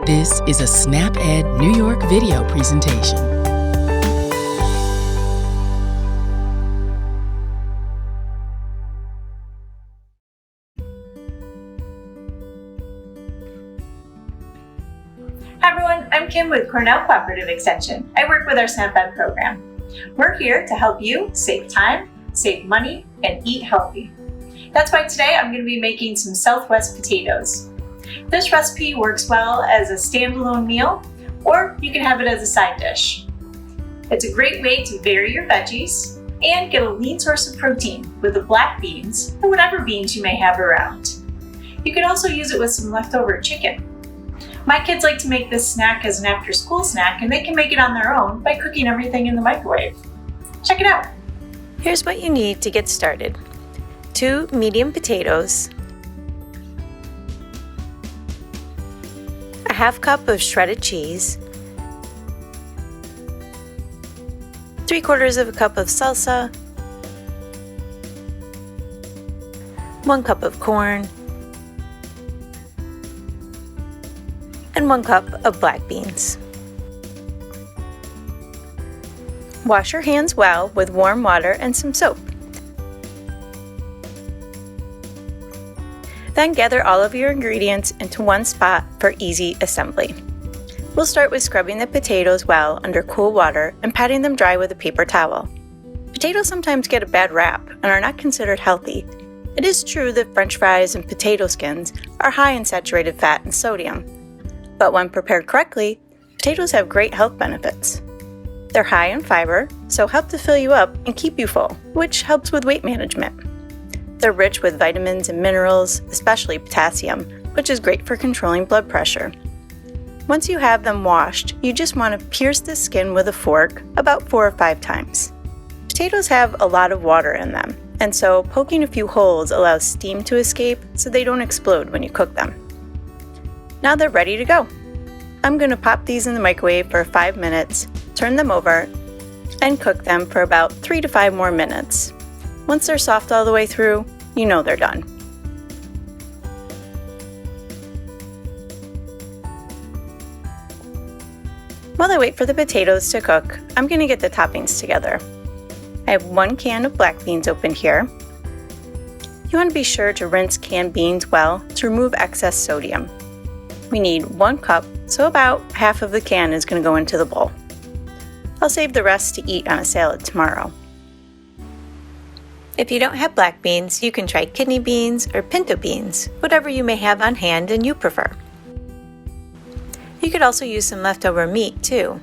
This is a SnapEd New York video presentation. Hi everyone, I'm Kim with Cornell Cooperative Extension. I work with our SnapEd program. We're here to help you save time, save money, and eat healthy. That's why today I'm going to be making some Southwest potatoes. This recipe works well as a standalone meal, or you can have it as a side dish. It's a great way to vary your veggies and get a lean source of protein with the black beans or whatever beans you may have around. You can also use it with some leftover chicken. My kids like to make this snack as an after-school snack, and they can make it on their own by cooking everything in the microwave. Check it out. Here's what you need to get started. 2 medium potatoes, a half cup of shredded cheese, 3/4 of a cup of salsa, 1 cup of corn, and 1 cup of black beans. Wash your hands well with warm water and some soap. Then gather all of your ingredients into one spot for easy assembly. We'll start with scrubbing the potatoes well under cool water and patting them dry with a paper towel. Potatoes sometimes get a bad rap and are not considered healthy. It is true that French fries and potato skins are high in saturated fat and sodium. But when prepared correctly, potatoes have great health benefits. They're high in fiber, so help to fill you up and keep you full, which helps with weight management. They're rich with vitamins and minerals, especially potassium, which is great for controlling blood pressure. Once you have them washed, you just want to pierce the skin with a fork about 4 or 5 times. Potatoes have a lot of water in them, and so poking a few holes allows steam to escape so they don't explode when you cook them. Now they're ready to go. I'm going to pop these in the microwave for 5 minutes, turn them over, and cook them for about 3 to 5 more minutes. Once they're soft all the way through, you know they're done. While I wait for the potatoes to cook, I'm going to get the toppings together. I have 1 can of black beans open here. You want to be sure to rinse canned beans well to remove excess sodium. We need 1 cup, so about half of the can is going to go into the bowl. I'll save the rest to eat on a salad tomorrow. If you don't have black beans, you can try kidney beans or pinto beans, whatever you may have on hand and you prefer. You could also use some leftover meat too,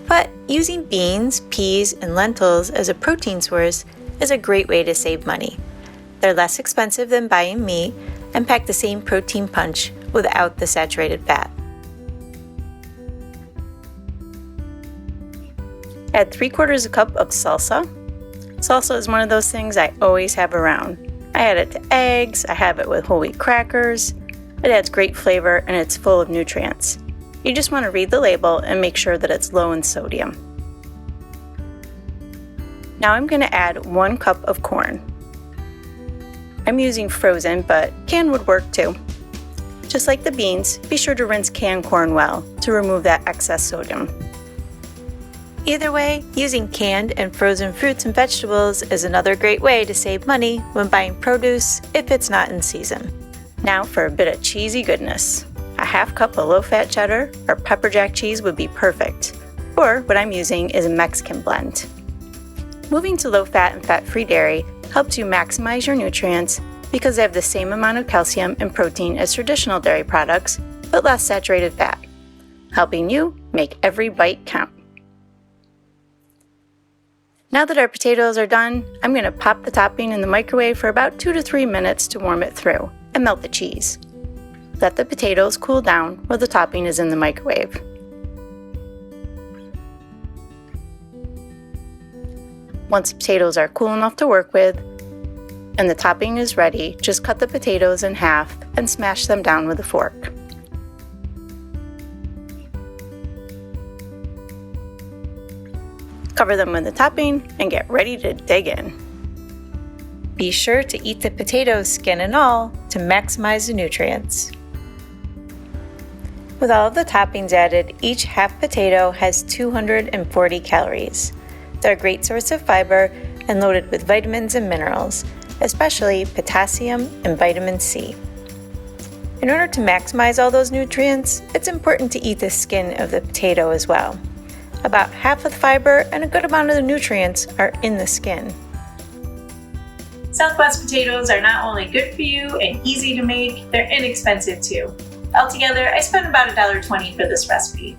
but using beans, peas, and lentils as a protein source is a great way to save money. They're less expensive than buying meat and pack the same protein punch without the saturated fat. Add 3/4 a cup of salsa. Salsa is one of those things I always have around. I add it to eggs, I have it with whole wheat crackers. It adds great flavor and it's full of nutrients. You just want to read the label and make sure that it's low in sodium. Now I'm going to add 1 cup of corn. I'm using frozen, but canned would work too. Just like the beans, be sure to rinse canned corn well to remove that excess sodium. Either way, using canned and frozen fruits and vegetables is another great way to save money when buying produce if it's not in season. Now for a bit of cheesy goodness. A half cup of low-fat cheddar or pepper jack cheese would be perfect, or what I'm using is a Mexican blend. Moving to low-fat and fat-free dairy helps you maximize your nutrients because they have the same amount of calcium and protein as traditional dairy products, but less saturated fat, helping you make every bite count. Now that our potatoes are done, I'm going to pop the topping in the microwave for about 2 to 3 minutes to warm it through and melt the cheese. Let the potatoes cool down while the topping is in the microwave. Once the potatoes are cool enough to work with and the topping is ready, just cut the potatoes in half and smash them down with a fork. Cover them with the topping and get ready to dig in. Be sure to eat the potatoes skin and all to maximize the nutrients. With all of the toppings added, each half potato has 240 calories. They're a great source of fiber and loaded with vitamins and minerals, especially potassium and vitamin C. In order to maximize all those nutrients, it's important to eat the skin of the potato as well. About half of the fiber and a good amount of the nutrients are in the skin. Southwest potatoes are not only good for you and easy to make, they're inexpensive too. Altogether, I spent about $1.20 for this recipe.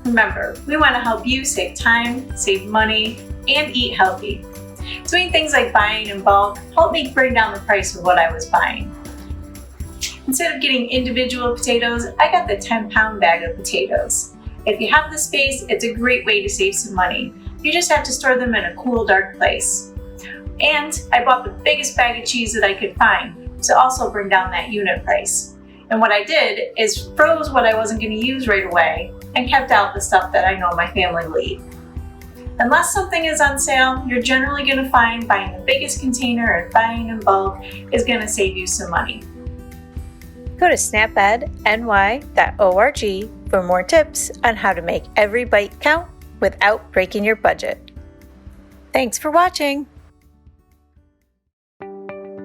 Remember, we want to help you save time, save money, and eat healthy. Doing things like buying in bulk helped me bring down the price of what I was buying. Instead of getting individual potatoes, I got the 10-pound bag of potatoes. If you have the space, it's a great way to save some money. You just have to store them in a cool, dark place. And I bought the biggest bag of cheese that I could find to also bring down that unit price. And what I did is froze what I wasn't going to use right away and kept out the stuff that I know my family will eat. Unless something is on sale, you're generally going to find buying the biggest container and buying in bulk is going to save you some money. Go to snapedny.org for more tips on how to make every bite count without breaking your budget. Thanks for watching!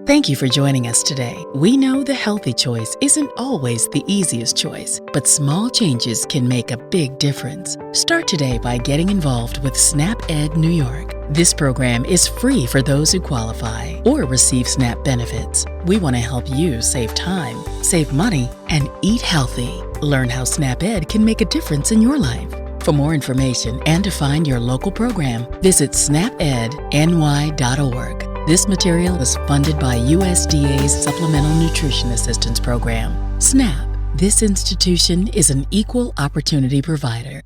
Thank you for joining us today. We know the healthy choice isn't always the easiest choice, but small changes can make a big difference. Start today by getting involved with SNAP Ed New York. This program is free for those who qualify or receive SNAP benefits. We want to help you save time, save money, and eat healthy. Learn how SNAP Ed can make a difference in your life. For more information and to find your local program, visit snapedny.org. This material was funded by USDA's Supplemental Nutrition Assistance Program. SNAP. This institution is an equal opportunity provider.